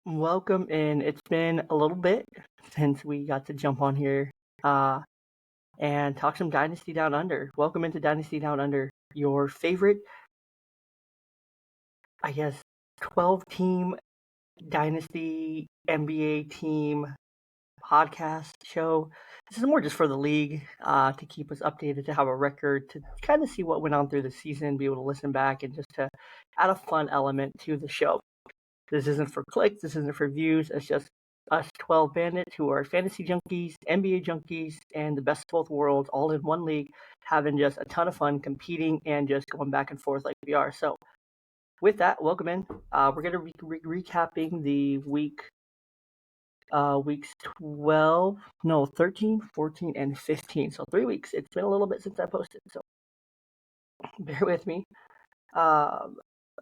Welcome in. It's been a little bit since we got to jump on here uh, and talk some Dynasty Down Under. Welcome into Dynasty Down Under, your favorite, I guess, 12-team Dynasty NBA team podcast show. This is more just for the league to keep us updated, to have a record, to kind of see what went on through the season, be able to listen back, and just to add a fun element to the show. This isn't for clicks. This isn't for views. It's just us 12 bandits who are fantasy junkies, NBA junkies, and the best of both worlds all in one league, having just a ton of fun competing and just going back and forth like we are. So with that, welcome in. We're going to be recapping the weeks 12, no, 13, 14, and 15. So 3 weeks. It's been a little bit since I posted, so bear with me.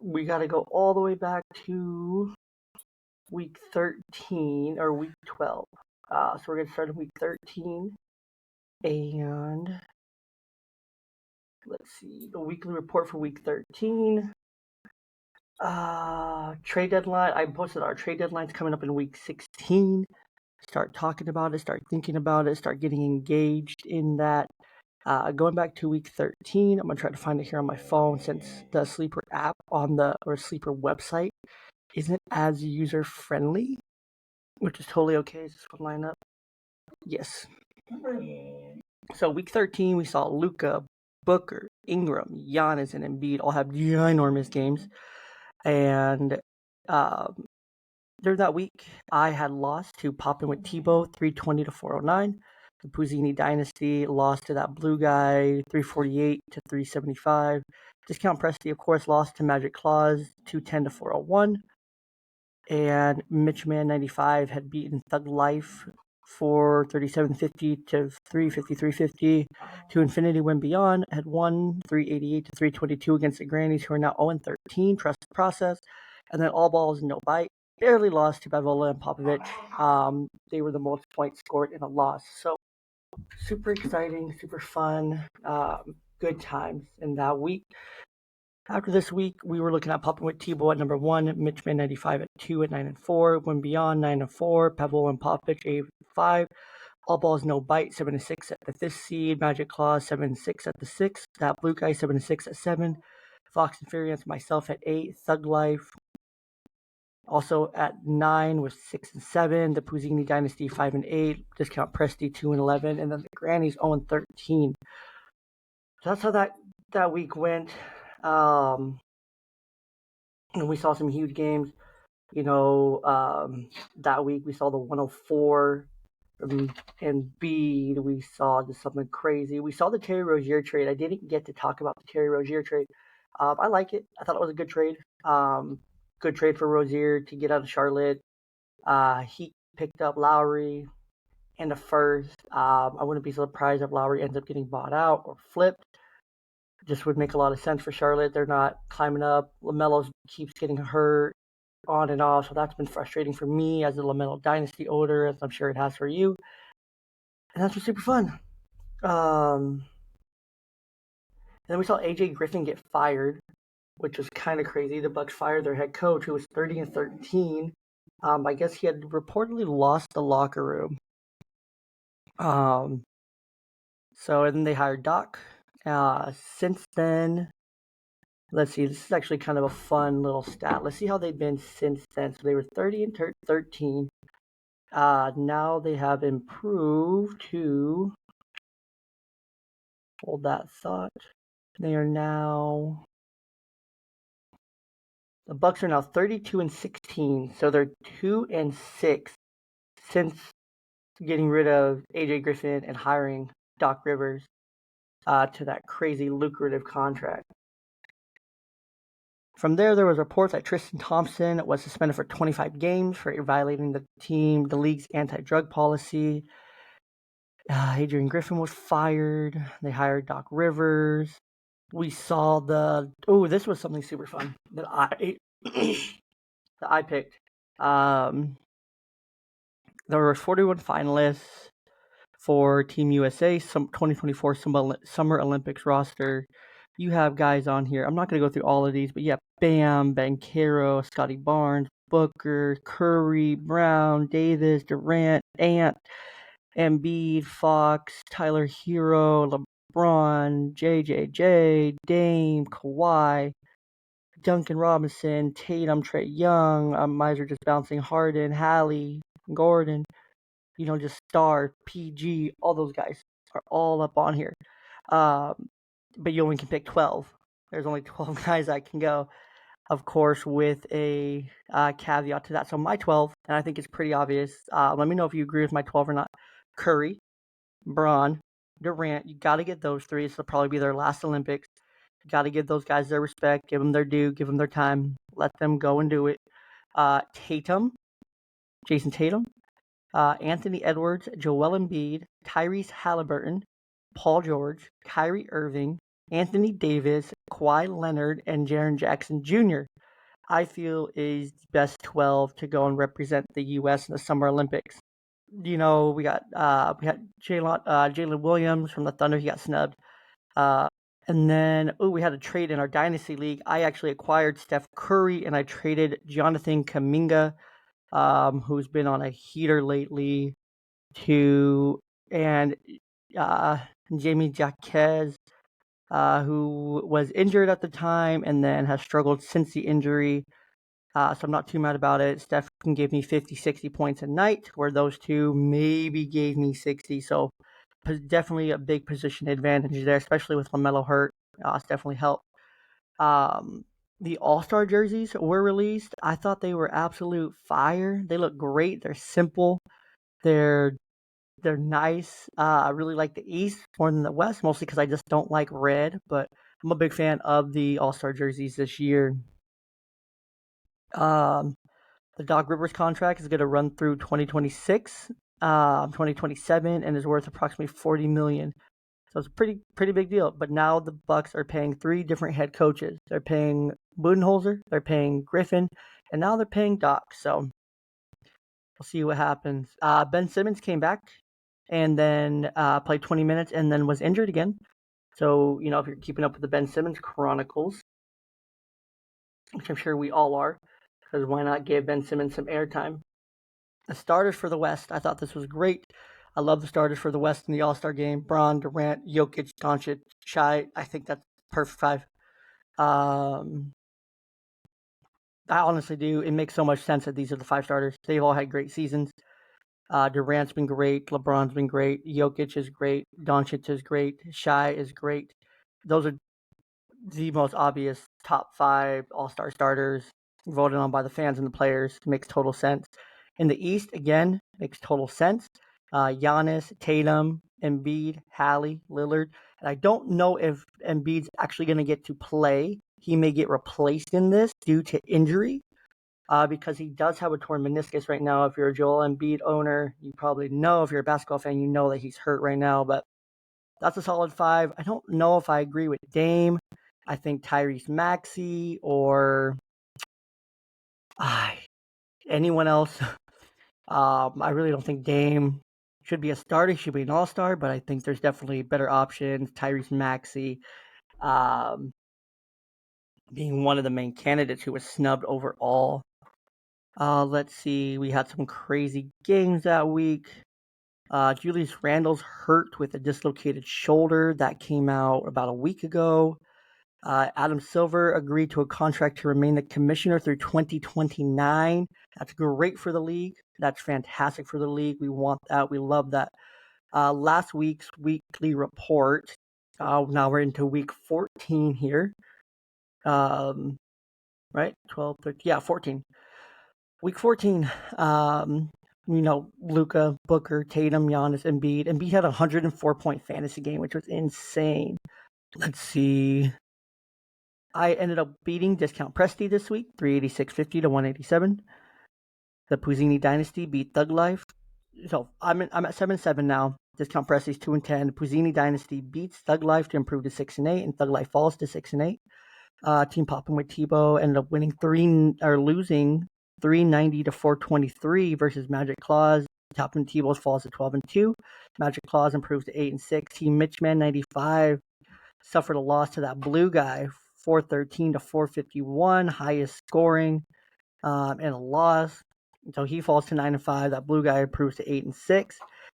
We got to go all the way back to week 13 or week 12. So we're going to start in week 13. And let's see, the weekly report for week 13. Trade deadline. I posted our trade deadlines coming up in week 16. Start talking about it, start thinking about it, start getting engaged in that. Going back to week 13, I'm going to try to find it here on my phone since the Sleeper app or Sleeper website isn't as user friendly, which is totally okay. Is this one line up? Yes. So week 13, we saw Luka, Booker, Ingram, Giannis, and Embiid all have ginormous games. And during that week, I had lost to Poppin' with Tebow, 320 to 409. The Puzzini Dynasty lost to that blue guy, 348 to 375. Discount Presti, of course, lost to Magic Claus, 210 to 401. And Mitchman 95 had beaten Thug Life for 3750 to 350 to Infinity Win Beyond, had won 388 to 322 against the Grannies, who are now 0-13. Trust the process. And then All Balls No Bite barely lost to Bavola and Popovich. They were the most points scored in a loss. So super exciting, super fun, good times in that week. After this week, we were looking at Poppin' with Tebow at number 1, Mitchman 95 at 2 at 9-4, Win Beyond 9-4, Pebble and Popovich 8-5, All Balls No Bite 7-6 at the 5th seed, Magic Claws 7-6 at the 6th, That Blue Guy 7-6 at 7, Fox and Furious myself at 8, Thug Life also at 9 with 6 and 7, the Puzzini Dynasty 5 and 8, Discount Presti 2 and 11, and then the Grannies 0 and 13. So that's how that week went. And we saw some huge games. That week we saw the 104 and Embiid. We saw just something crazy. We saw the Terry Rozier trade. I didn't get to talk about the Terry Rozier trade. I like it. I thought it was a good trade. Good trade for Rozier to get out of Charlotte. He picked up Lowry in the first. I wouldn't be surprised if Lowry ends up getting bought out or flipped. Just would make a lot of sense for Charlotte. They're not climbing up. LaMelo keeps getting hurt on and off, so that's been frustrating for me as a LaMelo Dynasty owner, as I'm sure it has for you. And that's been super fun. And then we saw AJ Griffin get fired, which was kind of crazy. The Bucks fired their head coach, who was 30 and 13. I guess he had reportedly lost the locker room. So and then they hired Doc. Since then, let's see, this is actually kind of a fun little stat. Let's see how they've been since then. So they were 30 and 13. Now they have improved to, hold that thought, they are now, the Bucks are now 32 and 16. So they're 2 and 6 since getting rid of AJ Griffin and hiring Doc Rivers to that crazy lucrative contract. From there was reports that Tristan Thompson was suspended for 25 games for violating the league's anti-drug policy. Adrian Griffin was fired. They hired Doc Rivers. We saw this was something super fun that I picked. There were 41 finalists for Team USA, 2024 Summer Olympics roster. You have guys on here. I'm not going to go through all of these, but yeah, Bam, Banchero, Scotty Barnes, Booker, Curry, Brown, Davis, Durant, Ant, Embiid, Fox, Tyler Hero, LeBron, JJJ, Dame, Kawhi, Duncan Robinson, Tatum, Trae Young, Miser just bouncing Harden, Hallie, Gordon, just Star, PG, all those guys are all up on here. But you only can pick 12. There's only 12 guys I can go, of course, with a caveat to that. So my 12, and I think it's pretty obvious. Let me know if you agree with my 12 or not. Curry, Braun, Durant, you got to get those three. This will probably be their last Olympics. You got to give those guys their respect, give them their due, give them their time, let them go and do it. Tatum, Jason Tatum, Anthony Edwards, Joel Embiid, Tyrese Halliburton, Paul George, Kyrie Irving, Anthony Davis, Kawhi Leonard, and Jaren Jackson Jr. I feel is the best 12 to go and represent the U.S. in the Summer Olympics. We got Jalen Williams from the Thunder. He got snubbed. And then we had a trade in our Dynasty League. I actually acquired Steph Curry, and I traded Jonathan Kuminga, who's been on a heater lately, and Jamie Jaquez, who was injured at the time and then has struggled since the injury. So I'm not too mad about it. Steph can give me 50, 60 points a night, where those two maybe gave me 60. So definitely a big position advantage there, especially with LaMelo hurt. It's definitely helped. The All-Star jerseys were released. I thought they were absolute fire. They look great. They're simple. They're nice. I really like the East more than the West, mostly because I just don't like red. But I'm a big fan of the All-Star jerseys this year. The Doc Rivers contract is going to run through 2026, 2027, and is worth approximately $40 million. So it's a pretty big deal. But now the Bucks are paying 3 different head coaches. They're paying Budenholzer, they're paying Griffin, and now they're paying Doc. So we'll see what happens. Ben Simmons came back and then played 20 minutes and then was injured again. So, if you're keeping up with the Ben Simmons Chronicles, which I'm sure we all are, because why not give Ben Simmons some airtime? The starters for the West, I thought this was great. I love the starters for the West in the All-Star game. Braun, Durant, Jokic, Doncic, Shai. I think that's perfect 5. I honestly do. It makes so much sense that these are the 5 starters. They've all had great seasons. Durant's been great. LeBron's been great. Jokic is great. Doncic is great. Shai is great. Those are the most obvious top 5 All-Star starters voted on by the fans and the players. Makes total sense. In the East, again, makes total sense. Giannis, Tatum, Embiid, Hallie, Lillard. And I don't know if Embiid's actually going to get to play. He may get replaced in this due to injury, because he does have a torn meniscus right now. If you're a Joel Embiid owner, you probably know. If you're a basketball fan, you know that he's hurt right now. But that's a solid 5. I don't know if I agree with Dame. I think Tyrese Maxey or anyone else. I really don't think Dame should be a starter. He should be an all-star, but I think there's definitely better options. Tyrese Maxey being one of the main candidates who was snubbed overall. Let's see. We had some crazy games that week. Julius Randle's hurt with a dislocated shoulder. That came out about a week ago. Adam Silver agreed to a contract to remain the commissioner through 2029. That's great for the league. That's fantastic for the league. We want that. We love that. Last week's weekly report. Now we're into week 14 here. Right? 12, 13. Yeah, 14. Week 14. Luka, Booker, Tatum, Giannis, Embiid. Embiid had a 104-point fantasy game, which was insane. Let's see. I ended up beating Discount Presti this week, 386.50 to 187. The Puzzini Dynasty beat Thug Life. So I'm at 7-7 now. Discount Presti's 2-10. Puzzini Dynasty beats Thug Life to improve to 6-8, and Thug Life falls to 6-8. Team Poppin' with Tebow ended up losing 390 to 423 versus Magic Claus. Toppin Tebow's falls to 12-2. Magic Claus improves to 8-6. Team Mitchman 95 suffered a loss to that blue guy, 413 to 451, highest scoring. and a loss. So he falls to 9-5. That blue guy improves to 8-6.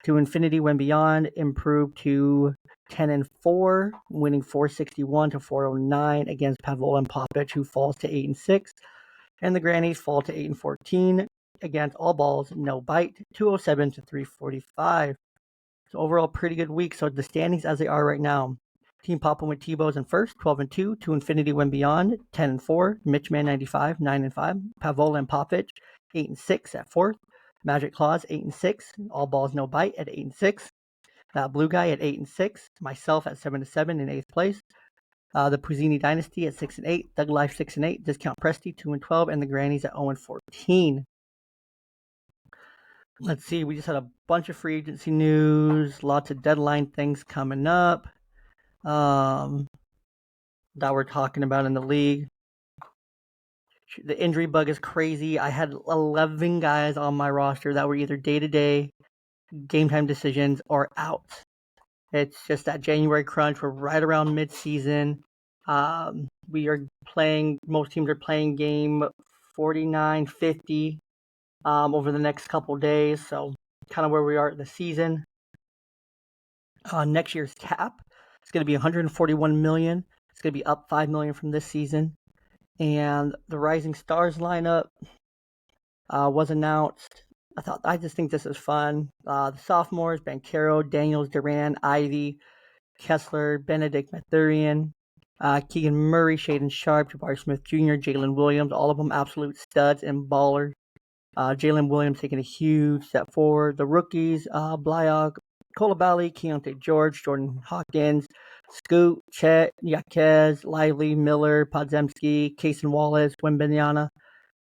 To Infinity When Beyond improved to 10-4, winning 461 to 409 against Pavol and Popic, who falls to 8-6. And the Grannies fall to 8-14 against All Balls No Bite, 207 to 345. So overall, pretty good week. So the standings as they are right now: Team Papa with T-Bows in first, 12-2. To Infinity When Beyond, 10-4. Mitchman 95, 9-5. Pavola and Popic, 8-6 at fourth. Magic Claws 8-6. All Balls No Bite at 8-6. That blue guy at 8-6. Myself at 7-7 in eighth place. The Puzzini Dynasty at 6-8. Thug Life 6-8. Discount Presti 2-12, and the Grannies at 0-14. Let's see. We just had a bunch of free agency news. Lots of deadline things coming up that we're talking about in the league. The injury bug is crazy. I had 11 guys on my roster that were either day-to-day, game-time decisions, or out. It's just that January crunch. We're right around mid-season. We are playing, most teams are playing game 49, 50 over the next couple days. So kind of where we are in the season. Next year's cap, it's going to be 141 million. It's going to be up 5 million from this season. And the Rising Stars lineup was announced. I just think this is fun. The sophomores: Bankero, Daniels, Duran, Ivy, Kessler, Benedict Mathurian, Keegan Murray, Shaden Sharp, Jabari Smith Jr., Jalen Williams, all of them absolute studs and ballers. Jalen Williams taking a huge step forward. The rookies: Blyog, Kolabali, Keontae George, Jordan Hawkins, Scoot, Chet, Yaquez, Lively, Miller, Podzemski, Kason Wallace, Wembanyama.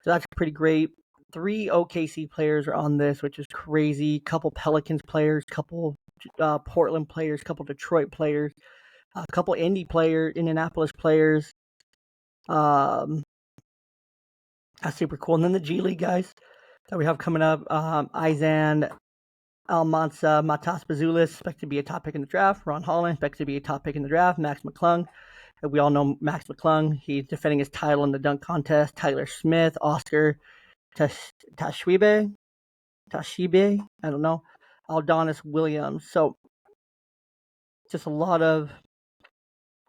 So that's pretty great. 3 OKC players are on this, which is crazy. Couple Pelicans players, couple Portland players, couple Detroit players, a couple Indianapolis players. That's super cool. And then the G League guys that we have coming up: Izan Almanza, Matas Bazulis, expected to be a top pick in the draft. Ron Holland, expected to be a top pick in the draft. Max McClung. We all know Max McClung. He's defending his title in the dunk contest. Tyler Smith, Oscar Tashibe, I don't know. Aldonis Williams. So just a lot of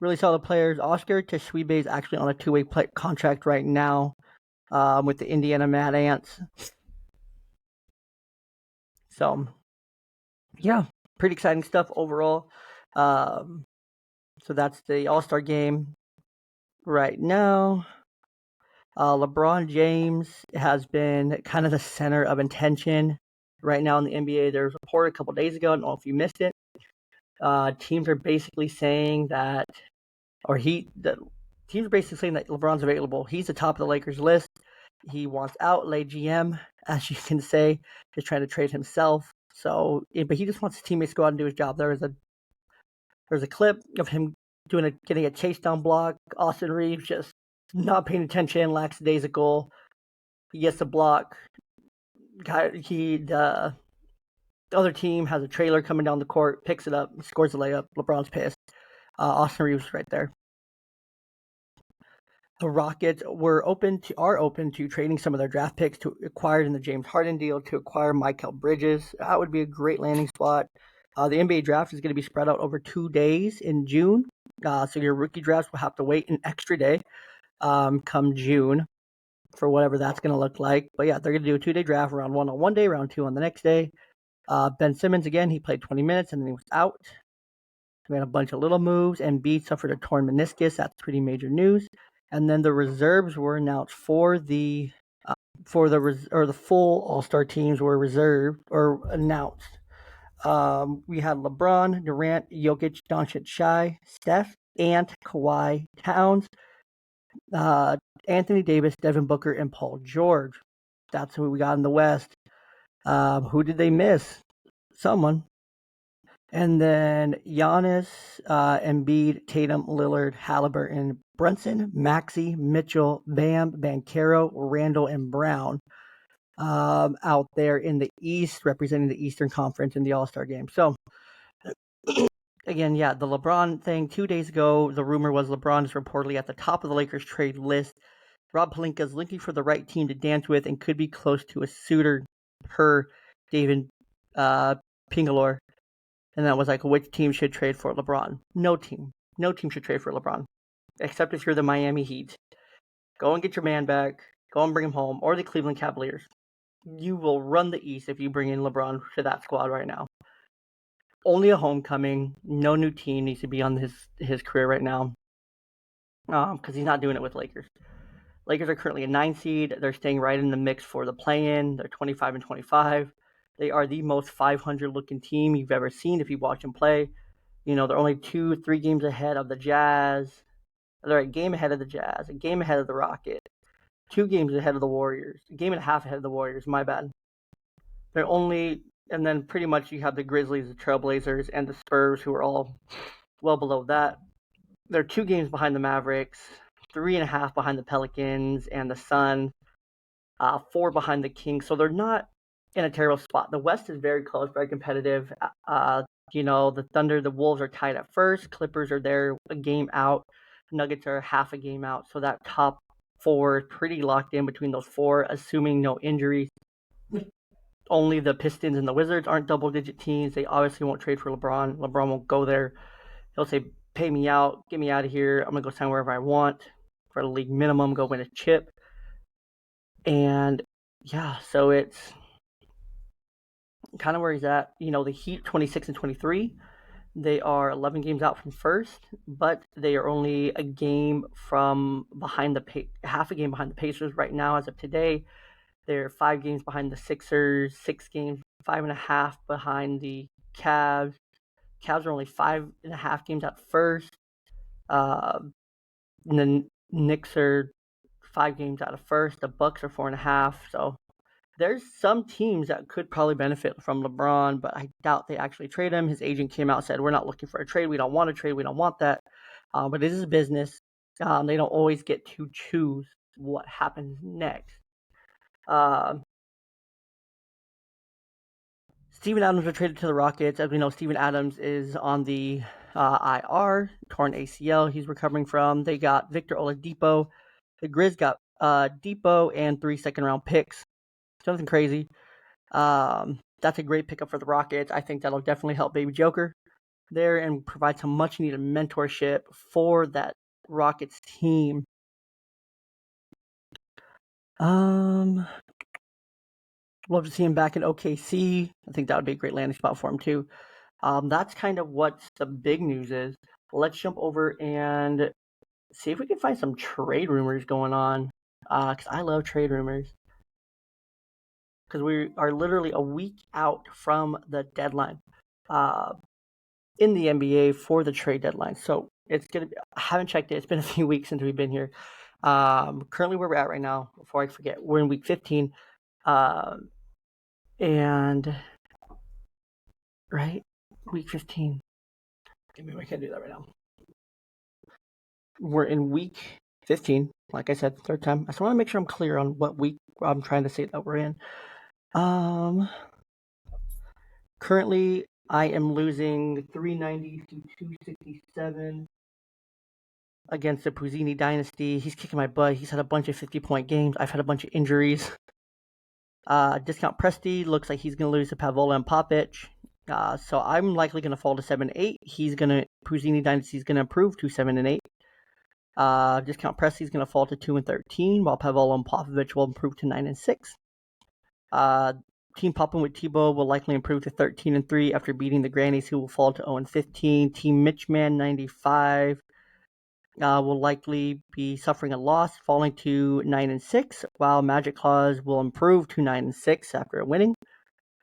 really solid players. Oscar Tashibe is actually on a 2-way contract right now with the Indiana Mad Ants. So yeah, pretty exciting stuff overall. So that's the All-Star game right now. LeBron James has been kind of the center of attention right now in the NBA. There was a report a couple days ago. I don't know if you missed it. Teams are basically saying that, teams are basically saying that LeBron's available. He's the top of the Lakers list. He wants out. Lay GM, as you can say, is trying to trade himself. So, but he just wants his teammates to go out and do his job. There's a clip of him getting a chase down block. Austin Reeves just not paying attention, lackadaisical. He gets the block. The other team has a trailer coming down the court, picks it up, scores the layup. LeBron's pissed. Austin Reeves right there. The Rockets are open to trading some of their draft picks to acquire in the James Harden deal to acquire Mikal Bridges. That would be a great landing spot. The NBA draft is going to be spread out over 2 days in June. So your rookie drafts will have to wait an extra day come June for whatever that's going to look like. But yeah, they're going to do a 2-day draft, round 1 on one day, round 2 on the next day. Ben Simmons, again, he played 20 minutes and then he was out. We had a bunch of little moves. Embiid suffered a torn meniscus. That's pretty major news. And then the reserves were announced for the full All-Star teams were reserved or announced. We had LeBron, Durant, Jokic, Doncic, Shai, Steph, Ant, Kawhi, Towns, Anthony Davis, Devin Booker, and Paul George. That's who we got in the West. Who did they miss? Someone. And then Giannis, Embiid, Tatum, Lillard, Halliburton, Brunson, Maxey, Mitchell, Bam, Bankero, Randall, and Brown out there in the East, representing the Eastern Conference in the All-Star game. So, again, yeah, the LeBron thing 2 days ago, the rumor was LeBron is reportedly at the top of the Lakers trade list Rob Pelinka is looking for the right team to dance with and could be close to a suitor per David Pingalore. And that was like, which team should trade for LeBron? No team. No team should trade for LeBron, except if you're the Miami Heat. Go and get your man back. Go and bring him home. Or the Cleveland Cavaliers. You will run the East if you bring in LeBron to that squad right now. Only a homecoming. No new team needs to be on his career right now, because he's not doing it with Lakers. Lakers are currently a 9 seed. They're staying right in the mix for the play-in. They're 25-25. They are the most 500-looking team you've ever seen if you watch them play. They're only 2-3 games ahead of the Jazz. They're a game ahead of the Jazz, a game ahead of the Rockets, 2 games ahead of the Warriors, a game and a half ahead of the Warriors. My bad. And then pretty much you have the Grizzlies, the Trailblazers, and the Spurs, who are all well below that. They're 2 games behind the Mavericks, 3.5 behind the Pelicans and the Suns, 4 behind the Kings. So they're not in a terrible spot. The West is very close, very competitive. The Thunder, the Wolves are tied at first. Clippers are there a game out. Nuggets are half a game out. So that top 4 is pretty locked in between those 4, assuming no injuries. Only the Pistons and the Wizards aren't double-digit teams. They obviously won't trade for LeBron. LeBron won't go there. He'll say, pay me out, get me out of here. I'm going to go sign wherever I want for the league minimum, go win a chip. And, yeah, so it's kind of where he's at. The Heat, 26-23. They are 11 games out from first, but they are only a game from half a game behind the Pacers right now as of today. They're 5 games behind the Sixers, 6 games, 5.5 behind the Cavs. Cavs are only 5.5 games out first. And the Knicks are 5 games out of first. The Bucks are 4.5. So there's some teams that could probably benefit from LeBron, but I doubt they actually trade him. His agent came out and said, we're not looking for a trade. We don't want a trade. We don't want that. But it is a business. They don't always get to choose what happens next. Steven Adams was traded to the Rockets. As we know, Steven Adams is on the IR, torn ACL he's recovering from. They got Victor Oladipo. The Grizz got Depot and 3 second-round picks. Something crazy. That's a great pickup for the Rockets. I think that'll definitely help Baby Joker there and provide some much-needed mentorship for that Rockets team. Love to see him back in OKC. I think that would be a great landing spot for him too. That's kind of what the big news is. Let's jump over and see if we can find some trade rumors going on. Because I love trade rumors. Because we are literally a week out from the deadline in the NBA for the trade deadline. So it's going to be, I haven't checked it. It's been a few weeks since we've been here. Currently where we're at right now, before I forget, we're in week 15. And right, week 15. Maybe I can't do that right now. We're in week 15. Like I said, third time. I just want to make sure I'm clear on what week I'm trying to say that we're in. Currently, I am losing 390 to 267 against the Puzzini Dynasty. He's kicking my butt. He's had a bunch of 50-point games. I've had a bunch of injuries. Discount Presti looks like he's going to lose to Pavola and Popic. So I'm likely going to fall to 7-8. Puzzini Dynasty is going to improve to 7-8. Discount Presti is going to fall to 2-13, while Pavola and Popovic will improve to 9-6. Team Poppin' with Tebow will likely improve to 13-3 after beating the Grannies, who will fall to 0-15. Team Mitchman 95 will likely be suffering a loss, falling to 9-6, while Magic Claws will improve to 9-6 after winning.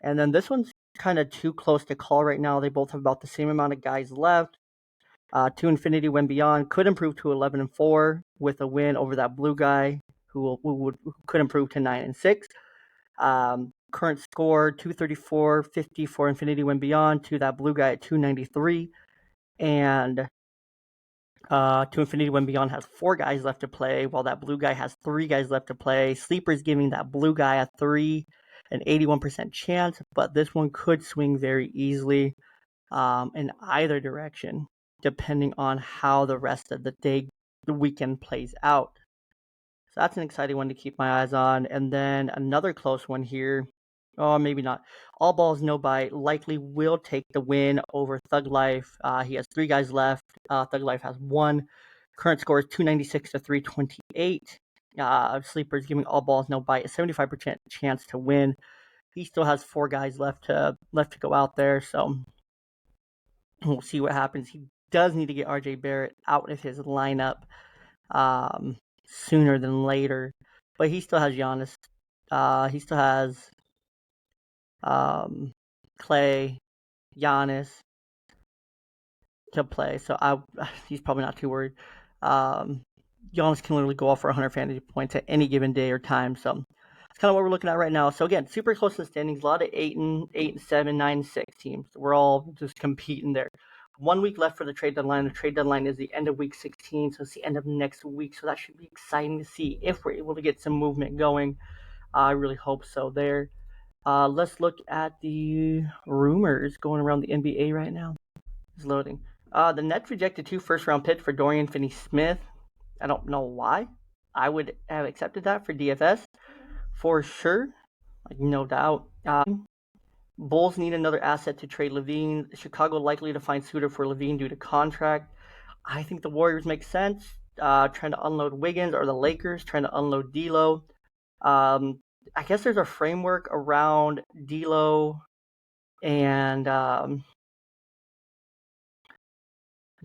And then this one's kind of too close to call right now. They both have about the same amount of guys left. To Infinity When Beyond could improve to 11-4 with a win over that blue guy who could improve to 9-6. Current score 234.50 for Infinity When Beyond to that blue guy at 293. And to Infinity When Beyond has 4 guys left to play, while that blue guy has 3 guys left to play. Sleeper's giving that blue guy a 81% chance, but this one could swing very easily in either direction, depending on how the rest of the weekend plays out. So that's an exciting one to keep my eyes on. And then another close one here. Oh, maybe not. All balls, no bite. Likely will take the win over Thug Life. He has 3 guys left. Thug Life has 1. Current score is 296 to 328. Sleepers giving all balls, no bite a 75% chance to win. He still has 4 guys left to go out there, so we'll see what happens. He does need to get RJ Barrett out of his lineup sooner than later, but he still has Giannis. He still has Clay, Giannis to play, so he's probably not too worried. Giannis can literally go off for 100 fantasy points at any given day or time, so that's kind of what we're looking at right now. So again, super close to the standings. A lot of 8-7, 9-6 teams. We're all just competing there. 1 week left for the trade deadline. The trade deadline is the end of week 16, so it's the end of next week. So that should be exciting to see if we're able to get some movement going. I really hope so there. Let's look at the rumors going around the NBA right now. It's loading. The Nets rejected 2 first-round picks for Dorian Finney-Smith. I don't know why. I would have accepted that for DFS for sure, like no doubt. Bulls need another asset to trade Levine. Chicago likely to find suitor for Levine due to contract. I think the Warriors make sense. Trying to unload Wiggins, or the Lakers trying to unload D'Lo. I guess there's a framework around D'Lo and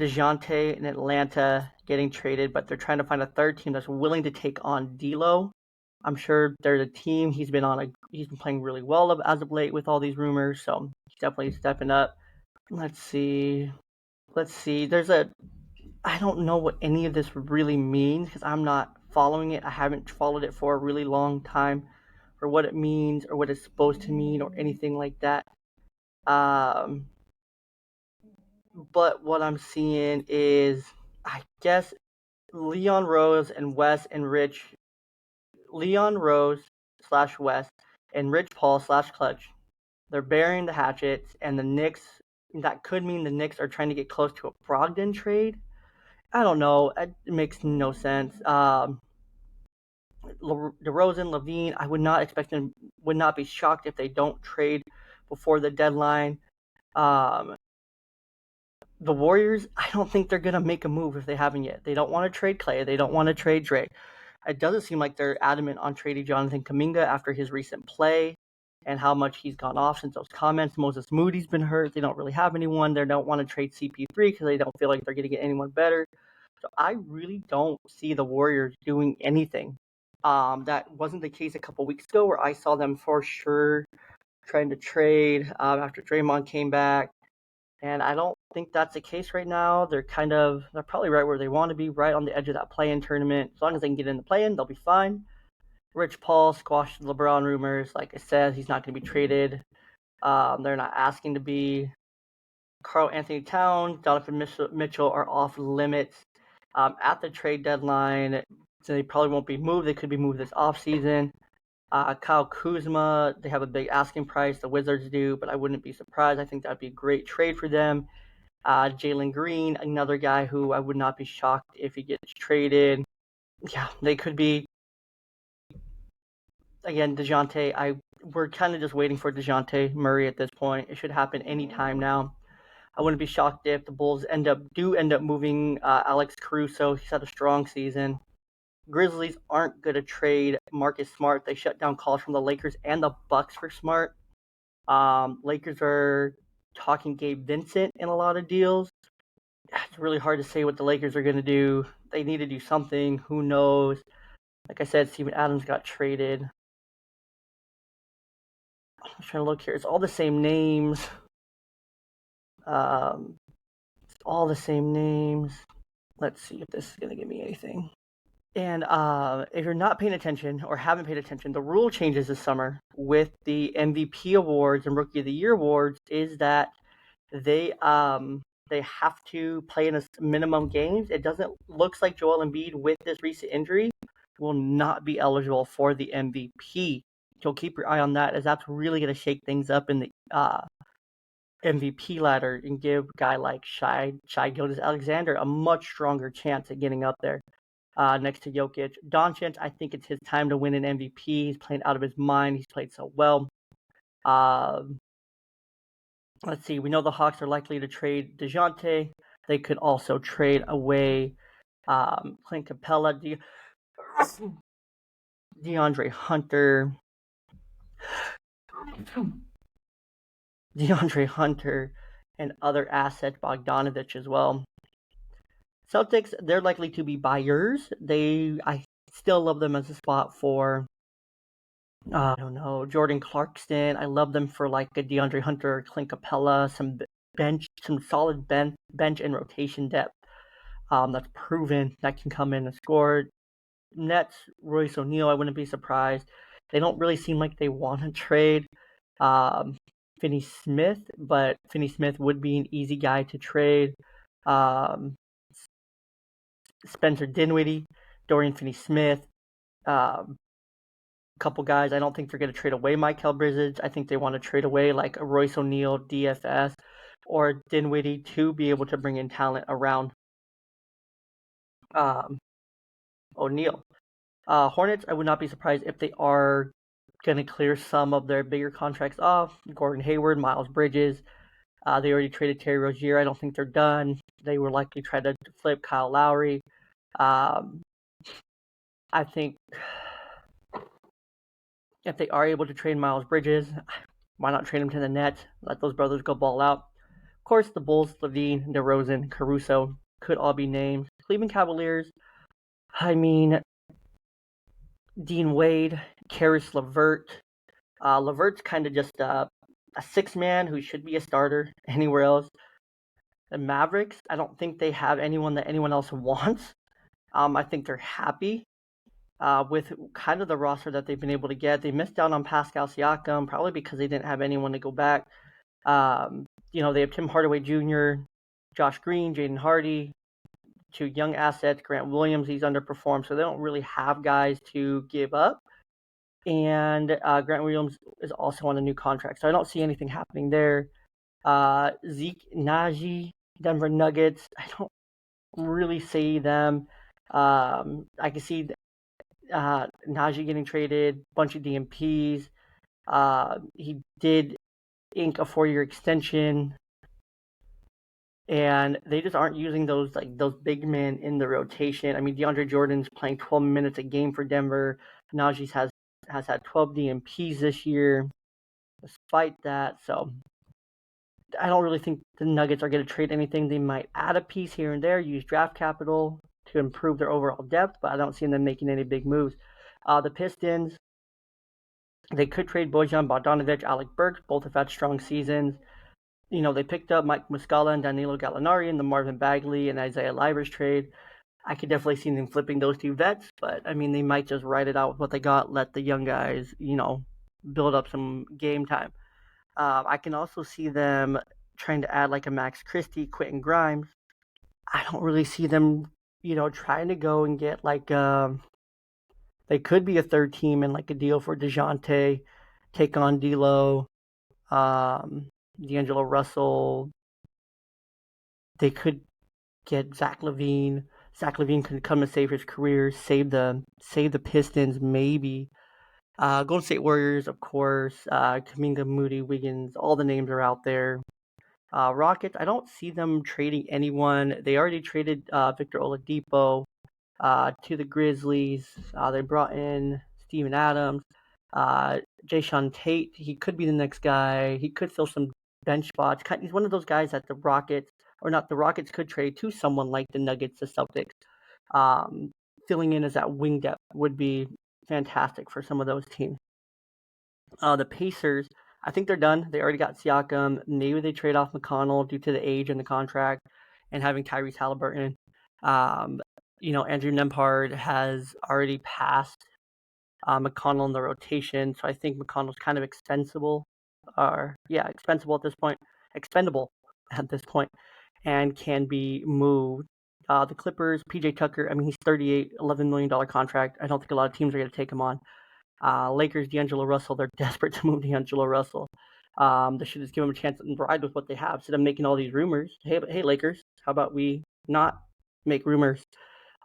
DeJounte in Atlanta getting traded, but they're trying to find a third team that's willing to take on D'Lo. I'm sure there's a team. He's been playing really well as of late with all these rumors, so he's definitely stepping up. Let's see. I don't know what any of this really means because I'm not following it. I haven't followed it for a really long time for what it means or what it's supposed to mean or anything like that. But what I'm seeing is, I guess, Leon Rose / West and Rich Paul / Clutch. They're burying the hatchets, and the Knicks, that could mean the Knicks are trying to get close to a Brogdon trade. I don't know. It makes no sense. DeRozan, Levine, I would not be shocked if they don't trade before the deadline. The Warriors, I don't think they're going to make a move if they haven't yet. They don't want to trade Clay. They don't want to trade Dre. It doesn't seem like they're adamant on trading Jonathan Kuminga after his recent play and how much he's gone off since those comments. Moses Moody's been hurt. They don't really have anyone. They don't want to trade CP3 because they don't feel like they're going to get anyone better. So I really don't see the Warriors doing anything. That wasn't the case a couple weeks ago where I saw them for sure trying to trade after Draymond came back. And I don't think that's the case right now. They're probably right where they want to be, right on the edge of that play-in tournament. As long as they can get in the play-in, they'll be fine. Rich Paul squashed the LeBron rumors. Like I said, he's not going to be traded. They're not asking to be. Karl Anthony Towns, Donovan Mitchell are off limits at the trade deadline. So they probably won't be moved. They could be moved this offseason. Kyle Kuzma, they have a big asking price. The Wizards do, but I wouldn't be surprised. I think that'd be a great trade for them. Jalen Green, another guy who I would not be shocked if he gets traded. Yeah, they could be. Again, DeJounte, we're kind of just waiting for DeJounte Murray at this point. It should happen anytime now. I wouldn't be shocked if the Bulls end up moving Alex Caruso. He's had a strong season. Grizzlies aren't going to trade Marcus Smart. They shut down calls from the Lakers and the Bucks for Smart. Lakers are talking Gabe Vincent in a lot of deals. It's really hard to say what the Lakers are going to do. They need to do something. Who knows? Like I said, Steven Adams got traded. I'm trying to look here. It's all the same names. Let's see if this is going to give me anything. And if you're not paying attention or haven't paid attention, the rule changes this summer with the MVP awards and Rookie of the Year awards is that they have to play in a minimum games. It looks like Joel Embiid with this recent injury will not be eligible for the MVP. So keep your eye on that, as that's really going to shake things up in the MVP ladder and give a guy like Shai Gilgeous-Alexander a much stronger chance at getting up there. next to Jokic. Doncic, I think it's his time to win an MVP. He's playing out of his mind. He's played so well. Let's see. We know the Hawks are likely to trade DeJounte. They could also trade away Clint Capella, DeAndre Hunter, and other assets, Bogdanovich as well. Celtics, they're likely to be buyers. I still love them as a spot for, I don't know, Jordan Clarkson. I love them for like a DeAndre Hunter, Clint Capella, some solid bench and rotation depth. That's proven that can come in and score. Nets, Royce O'Neal, I wouldn't be surprised. They don't really seem like they want to trade Finney Smith, but Finney Smith would be an easy guy to trade. Spencer Dinwiddie, Dorian Finney-Smith, a couple guys. I don't think they're going to trade away Mikal Bridges. I think they want to trade away like a Royce O'Neal, DFS, or Dinwiddie to be able to bring in talent around O'Neal. Hornets, I would not be surprised if they are going to clear some of their bigger contracts off. Gordon Hayward, Miles Bridges. They already traded Terry Rozier. I don't think they're done. They will likely try to flip Kyle Lowry. I think if they are able to trade Miles Bridges, why not trade him to the Nets? Let those brothers go ball out. Of course, the Bulls, LaVine, DeRozan, Caruso could all be named. Cleveland Cavaliers, I mean, Dean Wade, Karis LeVert. LeVert's kind of just a six-man who should be a starter anywhere else. The Mavericks, I don't think they have anyone that anyone else wants. I think they're happy with kind of the roster that they've been able to get. They missed out on Pascal Siakam, probably because they didn't have anyone to go back. They have Tim Hardaway Jr., Josh Green, Jaden Hardy, two young assets. Grant Williams, he's underperformed, so they don't really have guys to give up. And Grant Williams is also on a new contract, so I don't see anything happening there. Zeke Naji, Denver Nuggets, I don't really see them. I can see Najee getting traded, bunch of DMPs. He did ink a 4-year extension, and they just aren't using those big men in the rotation. I mean, DeAndre Jordan's playing 12 minutes a game for Denver. Najee has had 12 DMPs this year, despite that. So I don't really think the Nuggets are going to trade anything. They might add a piece here and there, use draft capital to improve their overall depth, but I don't see them making any big moves. The Pistons, they could trade Bojan Bogdanovic, Alec Burks. Both have had strong seasons. They picked up Mike Muscala and Danilo Gallinari in the Marvin Bagley and Isaiah Livers trade. I could definitely see them flipping those two vets, but I mean, they might just ride it out with what they got, let the young guys, build up some game time. I can also see them trying to add like a Max Christie, Quentin Grimes. I don't really see them, trying to go and get like they could be a third team and like a deal for DeJounte, take on D'Lo, D'Angelo Russell. They could get Zach LaVine. Zach LaVine could come and save his career, save the Pistons maybe. Golden State Warriors, of course. Kuminga, Moody, Wiggins, all the names are out there. Rockets, I don't see them trading anyone. They already traded Victor Oladipo to the Grizzlies. They brought in Steven Adams. Jayshawn Tate, he could be the next guy. He could fill some bench spots. He's one of those guys that the Rockets could trade to someone like the Nuggets, the Celtics. Filling in as that wing depth would be fantastic for some of those teams. The Pacers, I think they're done. They already got Siakam. Maybe they trade off McConnell due to the age and the contract and having Tyrese Halliburton. Andrew Nembhard has already passed McConnell in the rotation, so I think McConnell's kind of expendable at this point, and can be moved. The Clippers, PJ Tucker, I mean, he's 38, $11 million contract. I don't think a lot of teams are going to take him on. Lakers, D'Angelo Russell, they're desperate to move D'Angelo Russell. They should just give him a chance and ride with what they have instead of making all these rumors. Hey, Lakers, how about we not make rumors?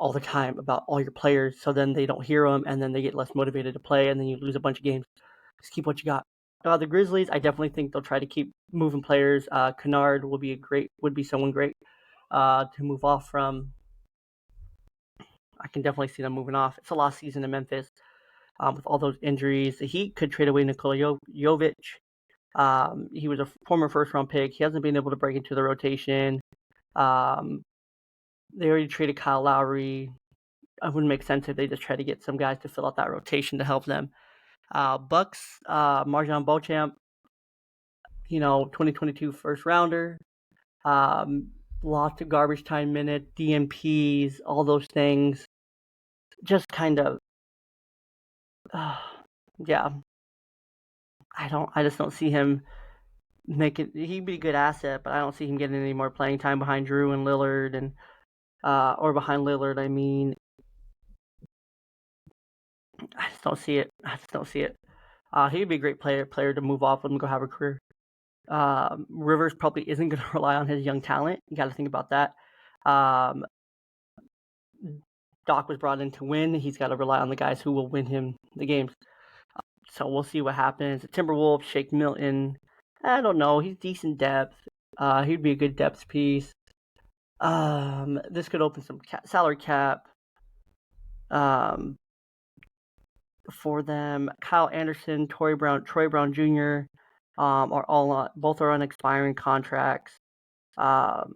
all the time about all your players, so then they don't hear them, and then they get less motivated to play, and then you lose a bunch of games. Just keep what you got. The Grizzlies, I definitely think they'll try to keep moving players. Kennard would be someone great to move off from. I can definitely see them moving off. It's a lost season in Memphis with all those injuries. The Heat could trade away Nikola Jovic. He was a former first-round pick. He hasn't been able to break into the rotation. They already traded Kyle Lowry. It wouldn't make sense if they just try to get some guys to fill out that rotation to help them. Bucks, Marjan Beauchamp, 2022 first rounder. Lots of garbage time minutes, DNPs, all those things. Just kind of, yeah. I just don't see him making. He'd be a good asset, but I don't see him getting any more playing time behind Drew and Lillard or behind Lillard. I mean, I just don't see it. He'd be a great player to move off and go have a career. Rivers probably isn't going to rely on his young talent. You got to think about that. Doc was brought in to win. He's got to rely on the guys who will win him the games. So we'll see what happens. The Timberwolves, Shake Milton. I don't know. He's decent depth. He'd be a good depth piece. This could open some salary cap for them. Kyle Anderson, Troy Brown Jr. Both are on expiring contracts. Josh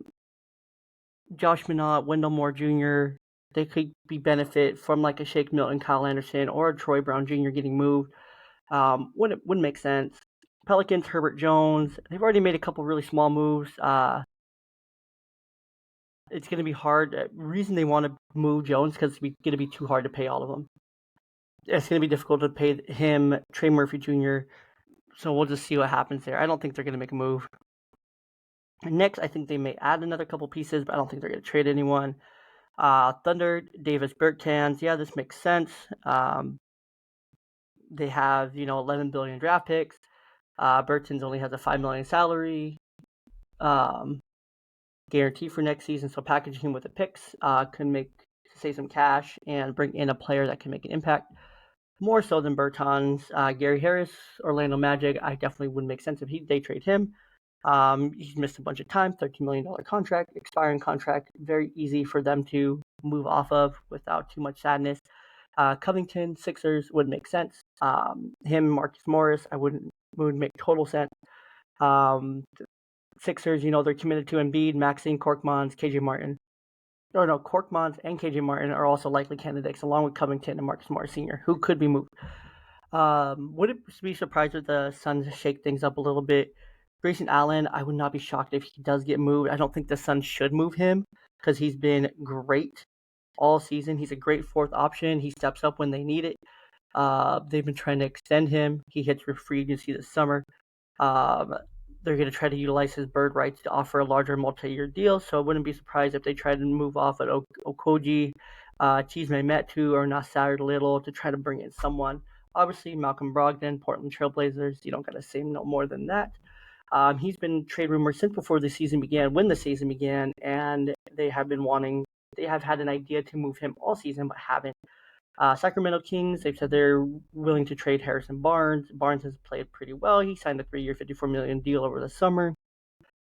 Minot, Wendell Moore Jr. They could be benefit from like a Shake Milton, Kyle Anderson, or a Troy Brown Jr. getting moved. Wouldn't make sense. Pelicans, Herbert Jones. They've already made a couple really small moves. It's going to be hard. The reason they want to move Jones because it's going to be too hard to pay all of them. It's going to be difficult to pay him, Trey Murphy Jr. So we'll just see what happens there. I don't think they're going to make a move. Next, I think they may add another couple pieces, but I don't think they're going to trade anyone. Thunder, Davis Bertans. Yeah, this makes sense. They have, 11 billion draft picks. Bertans only has a $5 million salary guarantee for next season, so packaging him with the picks could save some cash and bring in a player that can make an impact more so than Bertans. Gary Harris, Orlando Magic, I definitely wouldn't make sense if they trade him. He's missed a bunch of time, $13 million contract, expiring contract, very easy for them to move off of without too much sadness. Covington, Sixers would make sense. Him, Marcus Morris, would make total sense. Sixers, they're committed to Embiid, Maxine, Korkmaz, KJ Martin. No, Korkmaz and KJ Martin are also likely candidates, along with Covington and Marcus Morris Sr., who could be moved. Would it be surprised if the Suns shake things up a little bit? Grayson Allen, I would not be shocked if he does get moved. I don't think the Suns should move him because he's been great all season. He's a great fourth option. He steps up when they need it. They've been trying to extend him. He hits free agency this summer. They're going to try to utilize his bird rights to offer a larger multi-year deal, so I wouldn't be surprised if they try to move off at Okogie, Chisme Metu, or Nassar Little to try to bring in someone. Obviously, Malcolm Brogdon, Portland Trailblazers, you don't got to say no more than that. He's been trade rumored since before the season began, when the season began, and they have had an idea to move him all season, but haven't. Sacramento Kings, they've said they're willing to trade Harrison Barnes. Barnes has played pretty well. He signed a 3-year, $54 million deal over the summer.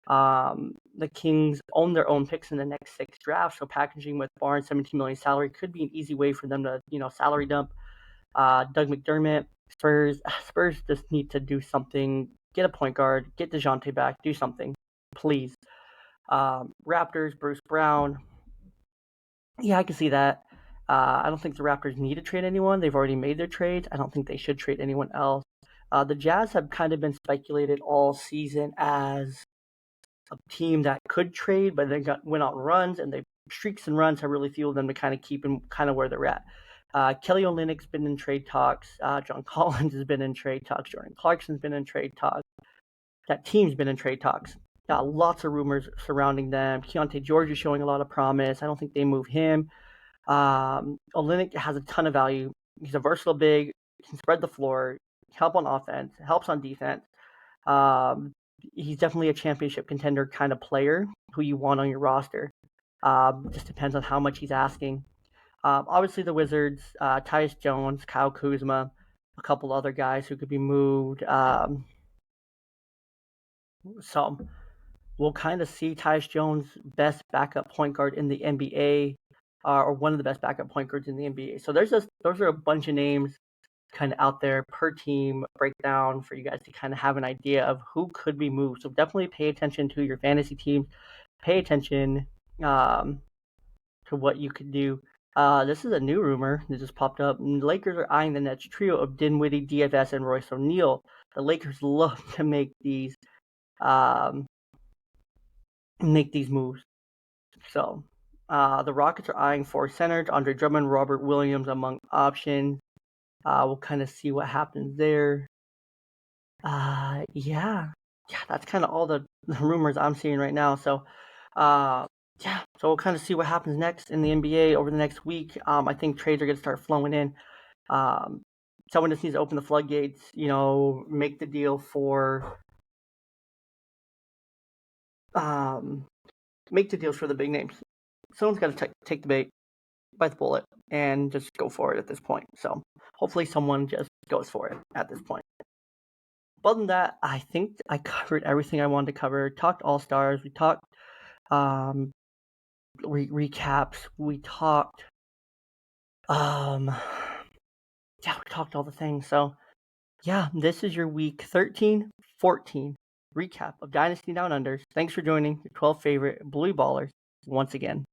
The Kings own their own picks in the next 6 drafts, so packaging with Barnes' $17 million salary could be an easy way for them to, salary dump. Doug McDermott, Spurs just need to do something. Get a point guard, get DeJounte back, do something, please. Raptors, Bruce Brown. Yeah, I can see that. I don't think the Raptors need to trade anyone. They've already made their trades. I don't think they should trade anyone else. The Jazz have kind of been speculated all season as a team that could trade, but they went on runs, and they streaks and runs have really fueled them to kind of keep them kind of where they're at. Kelly Olynyk's been in trade talks. John Collins has been in trade talks. Jordan Clarkson's been in trade talks. That team's been in trade talks. Lots of rumors surrounding them. Keontae George is showing a lot of promise. I don't think they move him. Olynyk has a ton of value. He's a versatile big, can spread the floor, help on offense, helps on defense. He's definitely a championship contender kind of player who you want on your roster. Just depends on how much he's asking. Obviously, the Wizards, Tyus Jones, Kyle Kuzma, a couple other guys who could be moved. So we'll kind of see Tyus Jones, best backup point guard in the NBA, or one of the best backup point guards in the NBA. So those are a bunch of names kind of out there per team breakdown for you guys to kind of have an idea of who could be moved. So definitely pay attention to your fantasy team. Pay attention to what you could do. This is a new rumor that just popped up. The Lakers are eyeing the Nets trio of Dinwiddie, DFS, and Royce O'Neal. The Lakers love to um, make these moves. So the Rockets are eyeing four centers: Andre Drummond, Robert Williams among options. We'll kind of see what happens there. Yeah, that's kind of all the rumors I'm seeing right now. So, so we'll kind of see what happens next in the NBA over the next week. I think trades are going to start flowing in. Someone just needs to open the floodgates. Make the deal for make the deals for the big names. Someone's got to take the bait, bite the bullet, and just go for it at this point. So hopefully someone just goes for it at this point. Other than that, I think I covered everything I wanted to cover. Talked All Stars. We talked recaps. We talked we talked all the things. So yeah, this is your week 13-14 recap of Dynasty Down Under. Thanks for joining your 12 favorite Blue Ballers once again.